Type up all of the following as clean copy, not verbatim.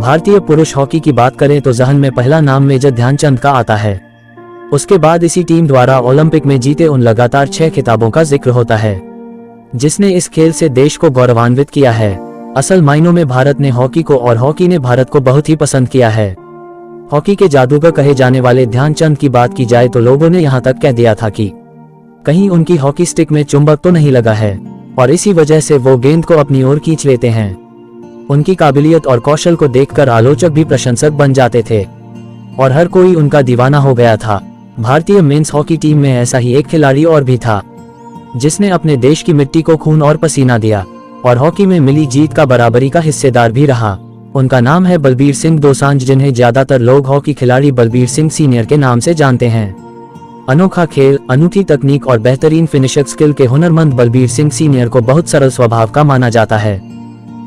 भारतीय पुरुष हॉकी की बात करें तो जहन में पहला नाम मेजर ध्यानचंद का आता है। उसके बाद इसी टीम द्वारा ओलंपिक में जीते उन लगातार 6 खिताबों का जिक्र होता है, जिसने इस खेल से देश को गौरवान्वित किया है। असल मायनों में भारत ने हॉकी को और हॉकी ने भारत को बहुत ही पसंद किया है। हॉकी के जादूगर कहे जाने वाले ध्यानचंद की बात की जाए तो लोगों ने यहाँ तक कह दिया था कि कहीं उनकी हॉकी स्टिक में चुंबक तो नहीं लगा है, और इसी वजह से वो गेंद को अपनी ओर खींच लेते हैं। उनकी काबिलियत और कौशल को देखकर आलोचक भी प्रशंसक बन जाते थे और हर कोई उनका दीवाना हो गया था। भारतीय मेंस हॉकी टीम में ऐसा ही एक खिलाड़ी और भी था, जिसने अपने देश की मिट्टी को खून और पसीना दिया और हॉकी में मिली जीत का बराबरी का हिस्सेदार भी रहा। उनका नाम है बलबीर सिंह दोसांझ, जिन्हें ज्यादातर लोग हॉकी खिलाड़ी बलबीर सिंह सीनियर के नाम से जानते हैं। अनोखा खेल, अनूठी तकनीक और बेहतरीन फिनिशिंग स्किल के हुनरमंद बलबीर सिंह सीनियर को बहुत सरल स्वभाव का माना जाता है।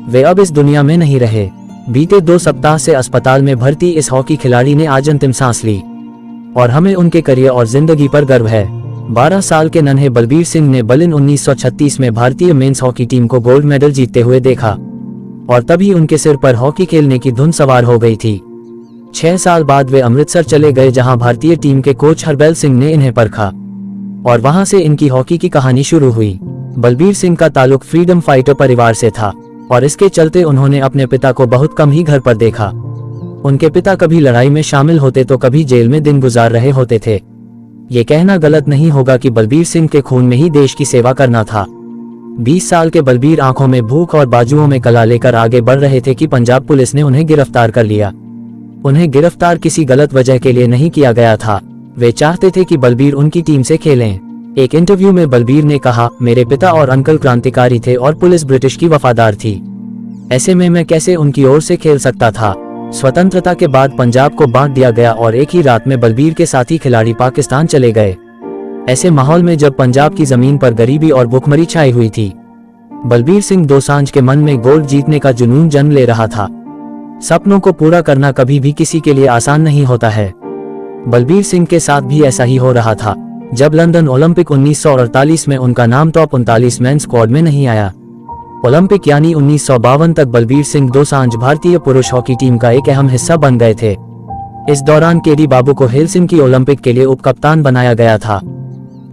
वे अब इस दुनिया में नहीं रहे। बीते 2 सप्ताह से अस्पताल में भर्ती इस हॉकी खिलाड़ी ने आज अंतिम सांस ली और हमें उनके करियर और जिंदगी पर गर्व है। 12 साल के नन्हे बलबीर सिंह ने बर्लिन 1936 में भारतीय मेंस हॉकी टीम को गोल्ड मेडल जीतते हुए देखा और तभी उनके सिर पर हॉकी खेलने की धुन सवार हो गई थी। 6 साल बाद वे अमृतसर चले गए, जहां भारतीय टीम के कोच हरबैल सिंह ने इन्हें परखा और वहां से इनकी हॉकी की कहानी शुरू हुई। बलबीर सिंह का ताल्लुक फ्रीडम फाइटर परिवार से था और इसके चलते उन्होंने अपने पिता को बहुत कम ही घर पर देखा। उनके पिता कभी लड़ाई में शामिल होते तो कभी जेल में दिन गुजार रहे होते थे। ये कहना गलत नहीं होगा कि बलबीर सिंह के खून में ही देश की सेवा करना था। 20 साल के बलबीर आंखों में भूख और बाजुओं में कला लेकर आगे बढ़ रहे थे कि पंजाब पुलिस ने उन्हें गिरफ्तार कर लिया। उन्हें गिरफ्तार किसी गलत वजह के लिए नहीं किया गया था। वे चाहते थे कि बलबीर उनकी टीम से खेलें। एक इंटरव्यू में बलबीर ने कहा, मेरे पिता और अंकल क्रांतिकारी थे और पुलिस ब्रिटिश की वफादार थी। ऐसे में मैं कैसे उनकी ओर से खेल सकता था। स्वतंत्रता के बाद पंजाब को बांट दिया गया और एक ही रात में बलबीर के साथी खिलाड़ी पाकिस्तान चले गए। ऐसे माहौल में जब पंजाब की जमीन पर गरीबी और भुखमरी छाई हुई थी, बलबीर सिंह दोसांझ के मन में गोल्ड जीतने का जुनून जन्म ले रहा था। सपनों को पूरा करना कभी भी किसी के लिए आसान नहीं होता है। बलबीर सिंह के साथ भी ऐसा ही हो रहा था। जब लंदन ओलंपिक 1948 में उनका नाम टॉप 39 मैन स्क्वाड में नहीं आया। ओलंपिक यानी 1952 तक बलबीर सिंह दोसांझ भारतीय पुरुष हॉकी टीम का एक अहम हिस्सा बन गए थे। इस दौरान केडी बाबू को हेलसिंकी ओलंपिक के लिए उपकप्तान बनाया गया था।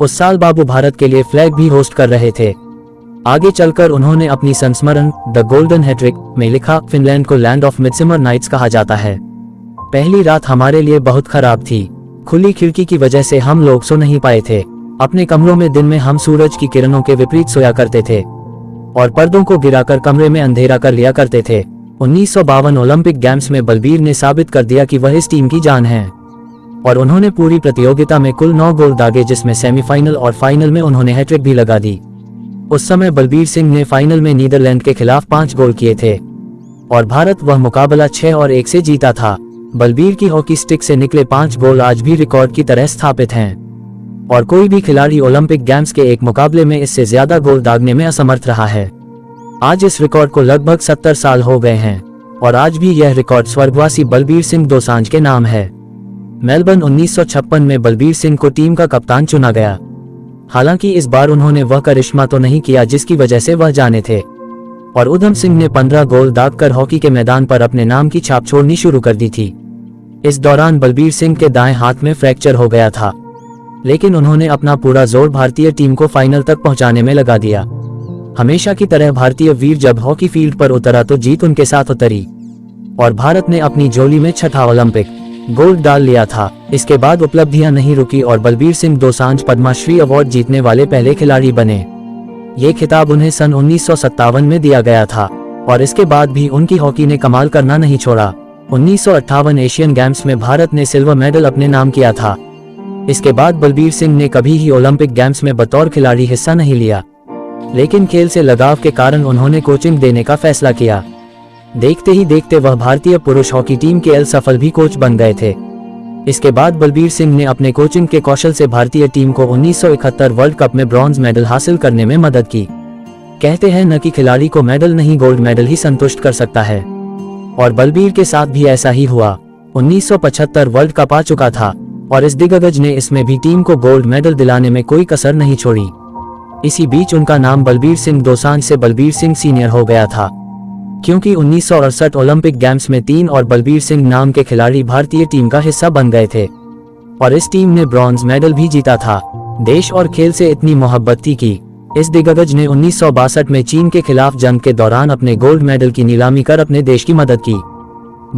उस साल बाबू भारत के लिए फ्लैग भी होस्ट कर रहे थे। आगे चलकर उन्होंने अपनी संस्मरण द गोल्डन हैट्रिक में लिखा, फिनलैंड को लैंड ऑफ मिडसमर नाइट्स कहा जाता है। पहली रात हमारे लिए बहुत खराब थी। खुली खिड़की की वजह से हम लोग सो नहीं पाए थे। अपने कमरों में दिन में हम सूरज की किरणों के विपरीत सोया करते थे और पर्दों को गिराकर कमरे में अंधेरा कर लिया करते थे। 1952 ओलंपिक गेम्स में बलबीर ने साबित कर दिया कि वह इस टीम की जान है और उन्होंने पूरी प्रतियोगिता में कुल 9 गोल दागे, जिसमें सेमीफाइनल और फाइनल में उन्होंने हैट्रिक भी लगा दी। उस समय बलबीर सिंह ने फाइनल में नीदरलैंड के खिलाफ 5 गोल किए थे और भारत वह मुकाबला 6 और 1 से जीता था। बलबीर की हॉकी स्टिक से निकले 5 गोल आज भी रिकॉर्ड की तरह स्थापित हैं और कोई भी खिलाड़ी ओलंपिक गेम्स के एक मुकाबले में इससे ज्यादा गोल दागने में असमर्थ रहा है। आज इस रिकॉर्ड को लगभग 70 साल हो गए हैं और आज भी यह रिकॉर्ड स्वर्गवासी बलबीर सिंह दोसांझ के नाम है। मेलबर्न 1956 में बलबीर सिंह को टीम का कप्तान चुना गया। हालांकि इस बार उन्होंने वह करिश्मा तो नहीं किया जिसकी वजह से वह जाने थे और उधम सिंह ने 15 गोल दागकर हॉकी के मैदान पर अपने नाम की छाप छोड़नी शुरू कर दी थी। इस दौरान बलबीर सिंह के दाएं हाथ में फ्रैक्चर हो गया था, लेकिन उन्होंने अपना पूरा जोर भारतीय टीम को फाइनल तक पहुंचाने में लगा दिया। हमेशा की तरह भारतीय वीर जब हॉकी फील्ड पर उतरा तो जीत उनके साथ उतरी और भारत ने अपनी झोली में 6ठा ओलंपिक गोल्ड डाल लिया था। इसके बाद उपलब्धियां नहीं रुकी और बलबीर सिंह दोसांझ पद्मश्री अवार्ड जीतने वाले पहले खिलाड़ी बने। ये खिताब उन्हें सन 1957 में दिया गया था और इसके बाद भी उनकी हॉकी ने कमाल करना नहीं छोड़ा। 1958 एशियन गेम्स में भारत ने सिल्वर मेडल अपने नाम किया था। इसके बाद बलबीर सिंह ने कभी ही ओलंपिक गेम्स में बतौर खिलाड़ी हिस्सा नहीं लिया, लेकिन खेल से लगाव के कारण उन्होंने कोचिंग देने का फैसला किया। देखते ही देखते वह भारतीय पुरुष हॉकी टीम के सफल भी कोच बन गए थे। इसके बाद बलबीर सिंह ने अपने कोचिंग के कौशल से भारतीय टीम को 1971 वर्ल्ड कप में ब्रॉन्ज मेडल हासिल करने में मदद की। कहते हैं न कि खिलाड़ी को मेडल नहीं, गोल्ड मेडल ही संतुष्ट कर सकता है और बलबीर के साथ भी ऐसा ही हुआ। 1975 वर्ल्ड कप आ चुका था और इस दिग्गज ने इसमें भी टीम को गोल्ड मेडल दिलाने में कोई कसर नहीं छोड़ी। इसी बीच उनका नाम बलबीर सिंह दोसांझ से बलबीर सिंह सीनियर हो गया था। क्योंकि 1968 ओलंपिक गेम्स में 3 और बलबीर सिंह नाम के खिलाड़ी भारतीय टीम का हिस्सा बन गए थे और इस टीम ने ब्रॉन्ज मेडल भी जीता था। देश और खेल से इतनी मोहब्बत थी कि इस दिग्गज ने 1962 में चीन के खिलाफ जंग के दौरान अपने गोल्ड मेडल की नीलामी कर अपने देश की मदद की।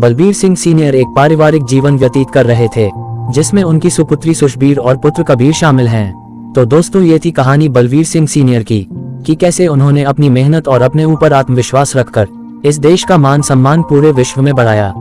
बलबीर सिंह सीनियर एक पारिवारिक जीवन व्यतीत कर रहे थे जिसमें उनकी सुपुत्री सुशबीर और पुत्र कबीर शामिल हैं। तो दोस्तों, ये थी कहानी बलबीर सिंह सीनियर की कि कैसे उन्होंने अपनी मेहनत और अपने ऊपर आत्मविश्वास रखकर इस देश का मान सम्मान पूरे विश्व में बढ़ाया।